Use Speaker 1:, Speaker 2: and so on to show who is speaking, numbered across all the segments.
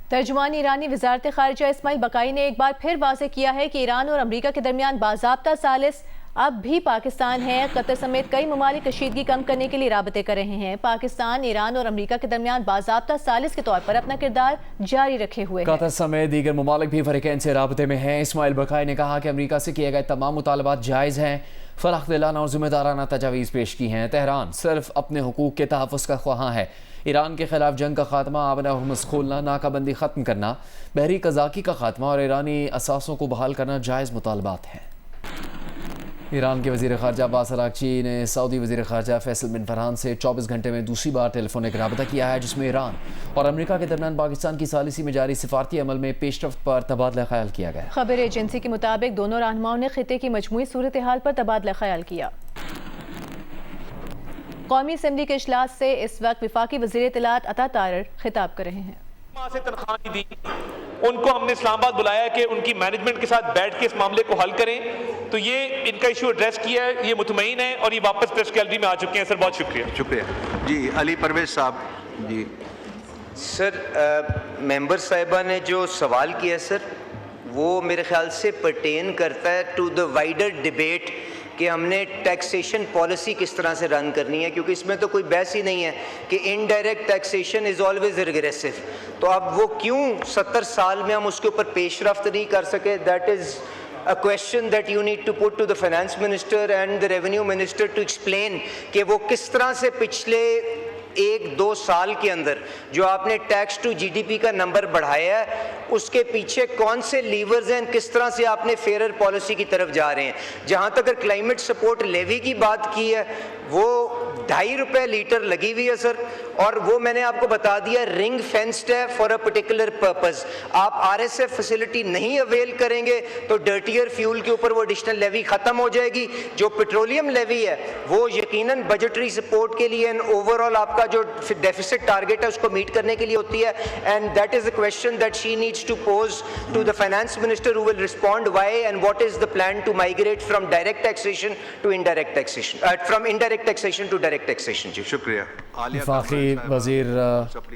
Speaker 1: तर्जुमान ईरानी वजारत खारिजा इस्माइल बकाई ने एक बार फिर वाज़ेह किया है कि ईरान और अमरीका के दरमियान बाज़ाब्ता सालिस अब भी पाकिस्तान है। कतर समेत कई ममालिक कशीदगी कम करने के लिए राबते कर रहे हैं। पाकिस्तान ईरान और अमरीका के दरमियान बाज़ाब्ता सालिस के तौर पर अपना किरदार जारी रखे हुए है।
Speaker 2: कतर समेत दीगर ममालिक भी फरीकैन से राबते में हैं। इस्माइल बकाई ने कहा कि अमरीका से किए गए तमाम मुतालबात जायज़ हैं, फराख दिलाना और जिम्मेदाराना तजावीज़ पेश की हैं। तेहरान सिर्फ अपने हुकूक के तहफ़्फ़ुज़ का ख्वाहां है। ईरान के खिलाफ जंग का खात्मा, आबना हुर्मुज़ खोलना, नाकाबंदी ख़त्म करना, बहरी कज़ाकी का खात्मा और ईरानी असासों को बहाल करना जायज़ मुतालबात हैं। ईरान के वज़ीर ख़ारजा अब्बास अराग़ची ने सऊदी वज़ीर ख़ारजा फैसल बिन फरहान से 24 घंटे में दूसरी बार टेलीफोनिक राबता किया है, जिसमें ईरान और अमरीका के दरमियान पाकिस्तान की सालिसी में जारी सिफारती अमल में पेशरफ्त पर तबादला ख्याल किया गया।
Speaker 1: खबर एजेंसी के मुताबिक दोनों रहनुमाओं ने खित्ते की मजमूई सूरत हाल पर तबादला ख्याल किया। कौमी असम्बली के इजलास से इस वक्त वफाकी वज़ीर इत्तलात अता तारड़ खिताब कर रहे हैं।
Speaker 3: से तनख्वाह नहीं दी, उनको हमने इस्लामाबाद बुलाया कि उनकी मैनेजमेंट के साथ बैठ के इस मामले को हल करें, तो ये इनका इशू एड्रेस किया है, ये मुतमईन है और ये वापस प्रेस गैलरी में आ चुके हैं। सर बहुत शुक्रिया।
Speaker 4: शुक्रिया जी। अली परवेज साहब जी।
Speaker 5: सर मेंबर साहिबा ने जो सवाल किया सर, वो मेरे ख्याल से पर्टेन करता है टू द वाइडर डिबेट कि हमने टैक्सेशन पॉलिसी किस तरह से रन करनी है, क्योंकि इसमें तो कोई बहस ही नहीं है कि indirect taxation is always regressive. तो अब वो क्यों 70 साल में हम उसके ऊपर पेशरफ्त नहीं कर सके, that is a question that you need to put to the finance minister and the revenue minister to explain कि वो किस तरह से पिछले 1-2 साल के अंदर जो आपने टैक्स टू जीडीपी का नंबर बढ़ाया है, उसके पीछे कौन से लीवर्स हैं, किस तरह से आपने फेयर पॉलिसी की तरफ जा रहे हैं। जहाँ तक अगर क्लाइमेट सपोर्ट लेवी की बात की है, वो 2.5 रुपये लीटर लगी हुई है सर, और वो मैंने आपको बता दिया रिंग फेंस्ड है फॉर अ पर्टिकुलर पर्पस। आप आरएसएफ फैसिलिटी नहीं अवेल करेंगे तो डर्टियर फ्यूल के ऊपर वो एडिशनल लेवी खत्म हो जाएगी। जो पेट्रोलियम लेवी है वो यकीनन बजटरी सपोर्ट के लिए एंड ओवरऑल आपका जो डेफिसिट टारगेट है उसको मीट करने के लिए होती है, and that is a question that she needs to pose to the finance minister who will respond why and what is the plan to migrate from direct taxation to indirect taxation, from indirect taxation to direct taxation. जी
Speaker 4: शुक्रिया।
Speaker 2: वफाकी वज़ीर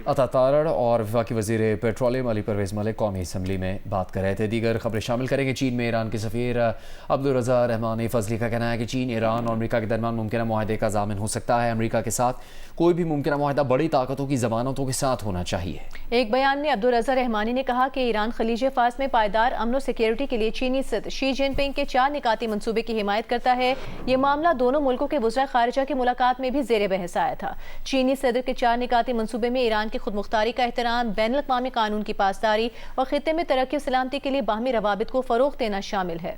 Speaker 2: अता तारड़ और वफाकी वज़ीर petroleum Ali Parvez Malik कौमी assembly में बात कर रहे थे। दीगर खबरें शामिल करेंगे। चीन में ईरान के सफ़ीर अब्दुल रज़ा रहमान फजली का कहना है कि चीन ईरान और अमरीका के दरमियान मुमकिन माहदे का ज़ामिन हो सकता है। अमरीका के साथ कोई भी मुमकिन माहदा बड़ी ताकतों की ज़मानतों के साथ होना चाहिए।
Speaker 1: एक बयान में अब्दुल रज़ा रहमानी ने कहा कि ईरान खलीज फार्स में पायदार अमन और सिक्योरिटी के लिए चीनी सदर शी जिनपिंग के 4 निकाती मंसूबे की हिमायत करता है। ये मामला दोनों मुल्कों के वज़ीर ख़ारिजा की मुलाकात में भी ज़ेर बहस आया था। चीनी सदर के 4 निकाती मंसूबे में ईरान की खुदमुख्तारी का एहतराम, बैनुल अक़वामी कानून की पासदारी और खित्ते में तरक्की और सलामती के लिए बाहमी रवाबित को फ़रोग़ देना शामिल है।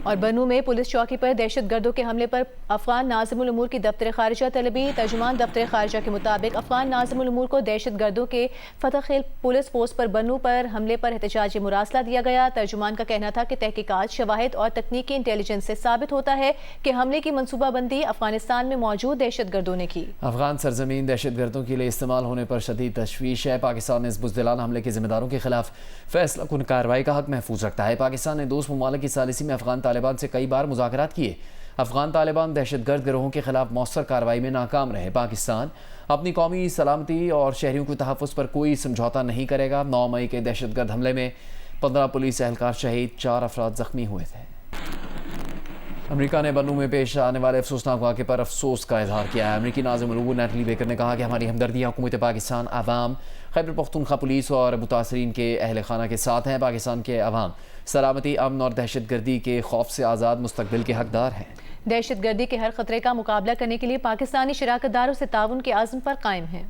Speaker 1: और बनू में पुलिस चौकी पर दहशतगर्दों के हमले पर अफगान नाज़िमुल उमूर की दफ्तर खारिजा तलबी। तर्जुमान दफ्तर खारिजा के मुताबिक अफगान नाज़िमुल उमूर को दहशतगर्दों के फतह खेल पुलिस पोस्ट पर बनू पर हमले पर एहतजाजी मुरासला दिया गया। तर्जुमान का कहना था कि तहकीकात, शवाहिद और तकनीकी इंटेलिजेंस से साबित होता है कि हमले की मनसूबाबंदी अफगानिस्तान में मौजूद दहशतगर्दों ने की।
Speaker 2: अफगान सरजमीन दहशतगर्दों के लिए इस्तेमाल होने पर शदीद तशवीश है। पाकिस्तान ने इस बुज़दिलाना हमले के जिम्मेदारों के खिलाफ फैसला कुन कार्रवाई का हक महफूज रखता है। पाकिस्तान ने दोस्त ममालिक की सालिसी में अफगान तालिबान से कई बार मुज़ाकरात किए। अफगान तालिबान दहशतगर्द गिरोहों के खिलाफ मौसर कार्रवाई में नाकाम रहे। पाकिस्तान अपनी कौमी सलामती और शहरियों के तहफ़्फ़ुज़ पर कोई समझौता नहीं करेगा। 9 मई के दहशतगर्द हमले में 15 पुलिस एहलकार शहीद, 4 अफराद जख्मी हुए थे। अमेरिका ने बनू में पेश आने वाले अफसोसनाक वाक़े पर अफसोस का इजहार किया है। अमेरिकी नाज़िम उल-उमूर नैटली बेकर ने कहा कि हमारी हमदर्दियाँ हुकूमत पाकिस्तान, अवाम, खैबर पख्तूनख्वा पुलिस और मुतासरीन के अहल खाना के साथ हैं। पाकिस्तान के अवाम सलामती, अमन और दहशतगर्दी के खौफ से आज़ाद मुस्तकबिल के हकदार हैं।
Speaker 1: दहशतगर्दी के हर खतरे का मुकाबला करने के लिए पाकिस्तानी शराकतदारों से ताउन के आज़म पर कायम है।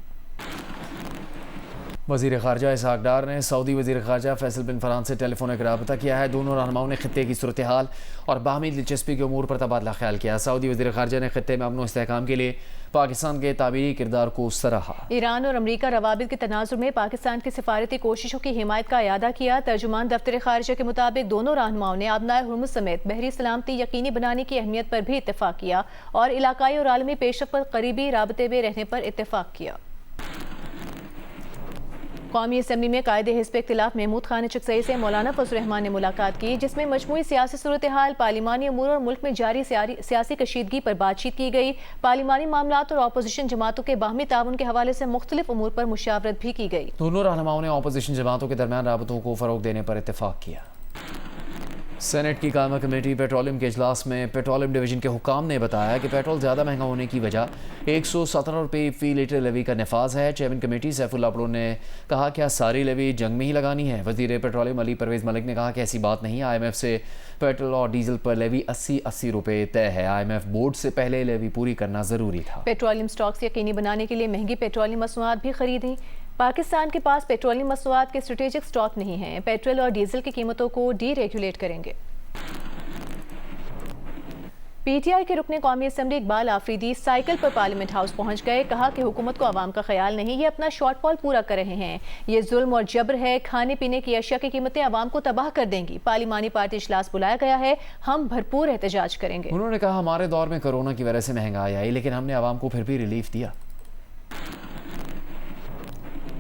Speaker 2: वज़ीर ख़ारजा इसहाक़ डार ने सऊदी वज़ीर ख़ारजा फैसल बिन फरहान से टेलीफोनिक राबता किया है। दोनों रहनुमाओं ने खित्ते की सूरत हाल और बाहमी दिलचस्पी के उमूर पर तबादला ख्याल किया। सऊदी वज़ीर ख़ारजा ने खित्ते में अमन व इस्तेहकाम के लिए पाकिस्तान के ताबीरी किरदार को सराहा।
Speaker 1: ईरान और अमरीका रवाबित के तनाज़ुर में पाकिस्तान की सिफारती कोशिशों की हिमायत का अयादा किया। तर्जुमान दफ्तर खारिजा के मुताबिक दोनों रहनुमाओं ने आबनाए हुर्मुज़ समेत बहरी सलामती यकीनी बनाने की अहमियत पर भी इत्तेफाक किया और इलाकाई और आलमी पेशरफ्त पर करीबी राबते में रहने पर इत्तेफाक किया। कौमी असम्बली में कायदे हिज़्ब इख्तिलाफ महमूद खान चकसई से मौलाना फजल रहमान ने मुलाकात की, जिसमें मजमूई सियासी सूरत हाल, पार्लिमानी अमूर और मुल्क में जारी सियासी कशीदगी पर बातचीत की गई। पार्लिमानी मामलात और अपोजिशन जमातों के बाहमी ताउन के हवाले से मुख्तलिफ उमूर पर मुशावरत भी की गई।
Speaker 2: दोनों रहनुमाओं ने अपोजिशन जमातों के दरमियान राबतों को फ़रोग देने पर इत्तेफाक किया। सेनेट की कायमा कमेटी पेट्रोलियम के इजलास में पेट्रोलियम डिवीजन के हुकाम ने बताया कि पेट्रोल ज़्यादा महंगा होने की वजह 117 रुपये फ़ी लीटर लेवी का नफाज है। चेयरमैन कमेटी सैफुल्लाह अपलों ने कहा क्या सारी लेवी जंग में ही लगानी है। वज़ीर पेट्रोलियम अली परवेज़ मलिक ने कहा कि ऐसी बात नहीं। IMF से पेट्रोल और डीजल पर लेवी 80 रुपये तय है। IMF बोर्ड से पहले लेवी पूरी करना ज़रूरी था।
Speaker 1: पेट्रोलियम स्टॉक्स यकीनी बनाने के लिए महंगी पेट्रोलियम मसनूआत भी खरीदी। पाकिस्तान के पास पेट्रोलियम मसनूआत के स्ट्रेटेजिक स्टॉक नहीं है। पेट्रोल और डीजल की कीमतों को डीरेगुलेट करेंगे। PTI के रुकने कौमी असम्बली इकबाल आफरीदी साइकिल पर पार्लियामेंट हाउस पहुंच गए। कहा कि हुकूमत को आवाम का ख्याल नहीं, ये अपना शॉर्टफॉल पूरा कर रहे हैं। ये जुल्म और जबर है। खाने पीने की अशिया की कीमतें आवाम को तबाह कर देंगी। पार्लिमानी पार्टी इजलास बुलाया गया है, हम भरपूर एहतजाज करेंगे।
Speaker 2: उन्होंने कहा हमारे दौर में कोरोना की वजह से महंगाई आई, लेकिन हमने आवाम को फिर भी रिलीफ दिया।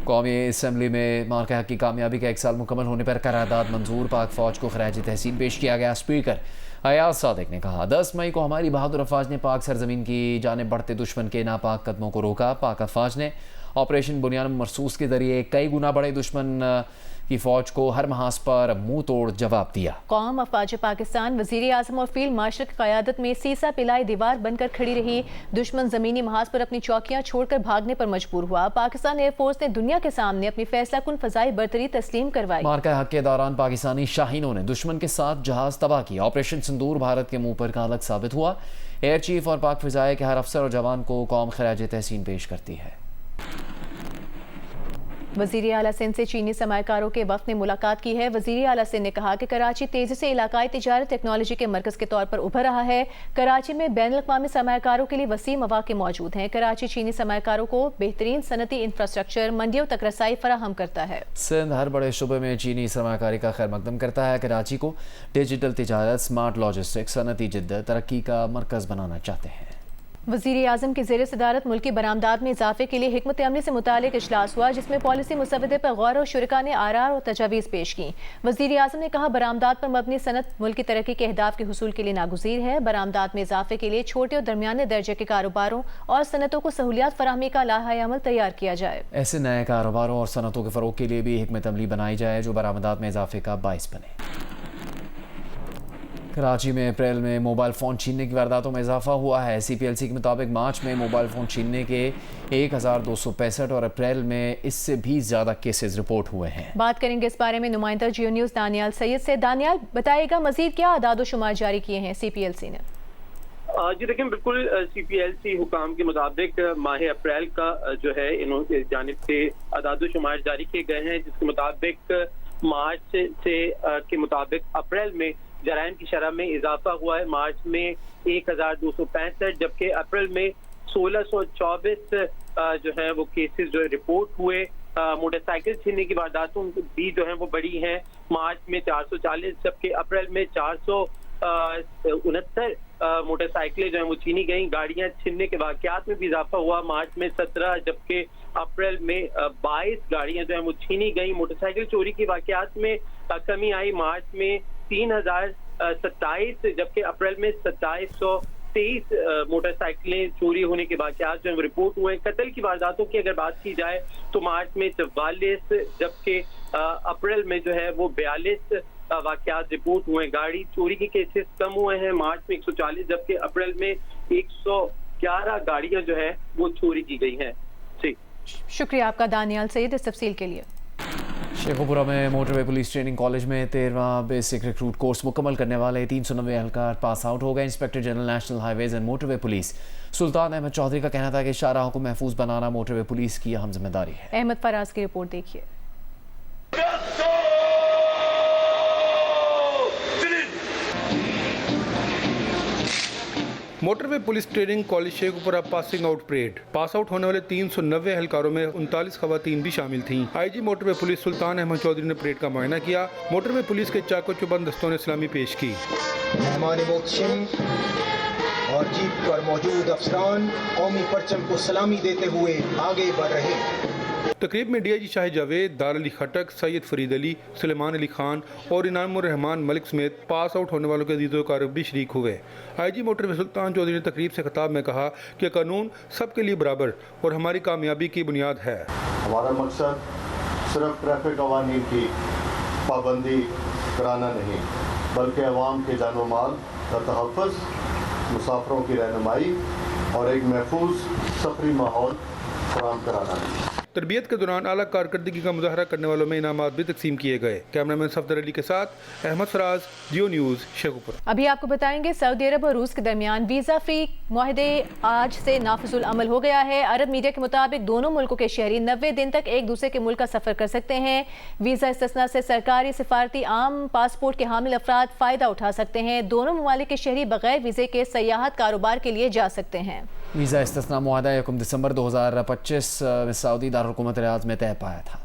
Speaker 2: कौमी असम्बली में मार्का हक की कामयाबी का 1 साल मुकम्मल होने पर करारदाद मंजूर। पाक फौज को खराज तहसीन पेश किया गया। स्पीकर अयाज सादिक ने कहा 10 मई को हमारी बहादुर अफवाज ने पाक सरजमीन की जानिब बढ़ते दुश्मन के नापाक कदमों को रोका। पाक अफवाज ने ऑपरेशन बुनियाद मरसूस के जरिए कई गुना बड़े दुश्मन की फौज को हर महाज पर मुंह तोड़ जवाब दिया।
Speaker 1: कौम अफवाज पाकिस्तान वज़ीर आज़म और फील्ड मार्शल की क़यादत में सीसा पिलाई दीवार बनकर खड़ी रही। दुश्मन ज़मीनी महाज पर अपनी चौकियां छोड़कर भागने पर मजबूर हुआ। पाकिस्तान एयरफोर्स ने दुनिया के सामने अपनी फैसला कुन फ़ज़ाई बरतरी तस्लीम करवाई।
Speaker 2: मार्का हक के दौरान पाकिस्तानी शाहीनों ने दुश्मन के साथ जहाज तबाह किया। ऑपरेशन सिंदूर भारत के मुंह पर कालक साबित हुआ। एयर चीफ और पाक फ़िज़ाए के हर अफसर और जवान को कौम खराज तहसीन पेश करती है।
Speaker 1: वज़ीर आला सिंध से चीनी सरमायाकारों के वक्त ने मुलाकात की है। वज़ीर आला सिंध ने कहा कि कराची तेजी से इलाकाई तिजारत टेक्नोलॉजी के मरकज के तौर पर उभर रहा है। कराची में बैनुल-अक़वामी सरमायाकारों के लिए वसी मौक़े मौजूद हैं। कराची चीनी सरमायाकारों को बेहतरीन सनती इंफ्रास्ट्रक्चर मंडियों तक रसाई फराहम करता है।
Speaker 2: सिंध हर बड़े शुबे में चीनी सरमायाकारी का खैर मकदम करता है। कराची को डिजिटल तिजारत, स्मार्ट लॉजिस्टिक्स, सनती जिद्दत, तरक्की का मरकज बनाना चाहते हैं।
Speaker 1: वज़ीर आज़म की ज़ेर सदारत मुल्की बरामदात में इजाफे के लिए हिकमत अमली से मुतालिक इजलास हुआ, जिसमें पॉलिसी मुसवदे पर गौर और शुरका ने आरार और तजावीज़ पेश की। वज़ीर आज़म ने कहा बरामदात पर मबनी सनत मुल्क की तरक्की के अहदाफ के हुसूल के लिए नागुज़ीर है। बरामदात में इजाफे के लिए छोटे और दरमियाने दर्जे के कारोबारों और सनतों को सहूलियात फराहमी का लाहा अमल तैयार किया जाए।
Speaker 2: ऐसे नए कारोबारों और सनतों के फ़रोग के लिए भी हिकमत अमली बनाई जाए जो बरामदात में इजाफे का बाइस बने। कराची में अप्रैल में मोबाइल फ़ोन छीनने की वारदातों में इजाफा हुआ है। CPLC के मुताबिक मार्च में मोबाइल फ़ोन छीनने के 1265 और अप्रैल में इससे भी ज़्यादा केसेस रिपोर्ट हुए हैं।
Speaker 1: बात करेंगे इस बारे में नुमाइंदा जियो न्यूज़ दानियाल सैयद से। दानियाल, बताइएगा मज़ीद क्या आदाद शुमार जारी किए हैं CPLC ने?
Speaker 6: जी देखें, बिल्कुल CPLC हुकाम के मुताबिक माह अप्रैल का जो है इन्होंने जानिब से आदाद शुमार जारी किए गए हैं, जिसके मुताबिक मार्च से के मुताबिक अप्रैल में जराइम की शरह में इजाफा हुआ है। मार्च में 1265 जबकि अप्रैल में 1624 जो है वो केसेस जो है रिपोर्ट हुए। मोटरसाइकिल छीनने की वारदातों भी जो है वो बढ़ी हैं। मार्च में 440 जबकि अप्रैल में 469 मोटरसाइकिलें जो है वो छीनी गई। गाड़ियां छीनने के वाकयात में भी इजाफा हुआ। मार्च में 17 जबकि अप्रैल में 22 गाड़ियां जो है वो छीनी गई। मोटरसाइकिल चोरी के वाकयात में कमी आई। मार्च में 3027 जबकि अप्रैल में 2723 मोटरसाइकिलें चोरी होने के वाकयात जो है रिपोर्ट हुए। कत्ल की वारदातों की अगर बात की जाए तो मार्च में 44 जबकि अप्रैल में जो है वो 42 वाकयात रिपोर्ट हुए। गाड़ी चोरी के केसेस कम हुए हैं। मार्च में 140 जबकि अप्रैल में 111 गाड़ियां जो है वो चोरी की गई हैं। जी
Speaker 1: शुक्रिया आपका दानियाल सैयद इस तफसील के लिए।
Speaker 2: शेखुपुरा में मोटरवे पुलिस ट्रेनिंग कॉलेज में 13वां बेसिक रिक्रूट कोर्स मुकम्मल करने वाले 390 एहलकार पास आउट हो गए। Inspector general national highways and motorway police Sultan Ahmed Chaudhry का कहना था कि शाहराहों को महफूज बनाना मोटरवे पुलिस की अहम जिम्मेदारी है।
Speaker 1: अहमद फराज की रिपोर्ट देखिए।
Speaker 7: Motorway police training college Sheikhupura passing out parade. Pass out होने वाले 390 एहलकारों में 39 खवातीन भी शामिल थीं। IG motorway police Sultan Ahmed Chaudhary ने परेड का मुआयना किया। मोटरवे पुलिस के चाको चुबंद दस्तों ने सलामी पेश की।
Speaker 8: मेहमान मोहतरम और जीप पर मौजूद अफसरान कौमी परचम को सलामी देते हुए आगे बढ़ रहे।
Speaker 7: तकरीब में DIG शाहिद जावेद, दार अली खटक, सैयद फरीद अली, सुलेमान अली खान और इनामुर रहमान मलिक समेत पास आउट होने वालों के अजीज़ो कारब भी शरीक हुए। IG मोटरवे सुल्तान चौधरी ने तकरीब से खिताब में कहा कि कानून सबके लिए बराबर और हमारी कामयाबी की बुनियाद है।
Speaker 9: हमारा मकसद सिर्फ ट्रैफिक कवानीन की पाबंदी कराना नहीं, बल्कि अवाम के जान व माल का तहफ़्फ़ुज़, मुसाफिरों की रहनुमाई और एक महफूज सफरी माहौल फराहम कराना है।
Speaker 7: तरबियत के दौरान आला कारकर्दगी का मुजाहरा करने वालों में इनामात भी तकसीम किए गए। कैमरामैन सफदर अली के साथ अहमद फराज, जियो न्यूज़, शेखुपुरा।
Speaker 1: अभी आपको बताएंगे सऊदी अरब और रूस के दरमियान वीज़ा फ्री मुआहदे आज से नाफिजुल अमल हो गया है। अरब मीडिया के मुताबिक दोनों मुल्कों के शहरी 90 दिन तक एक दूसरे के मुल्क का सफ़र कर सकते हैं। वीज़ा इस्तिस्ना से सरकारी, सिफारती, आम पासपोर्ट के हामिल अफराद फ़ायदा उठा सकते हैं। दोनों ममालिक के शहरी बगैर वीज़े के सयाहत कारोबार के लिए जा सकते हैं।
Speaker 2: वीज़ा इस्तिस्ना मुआहदा 1 दिसंबर 2025 में सऊदी दारुल हुकूमत रियाद में तय पाया था।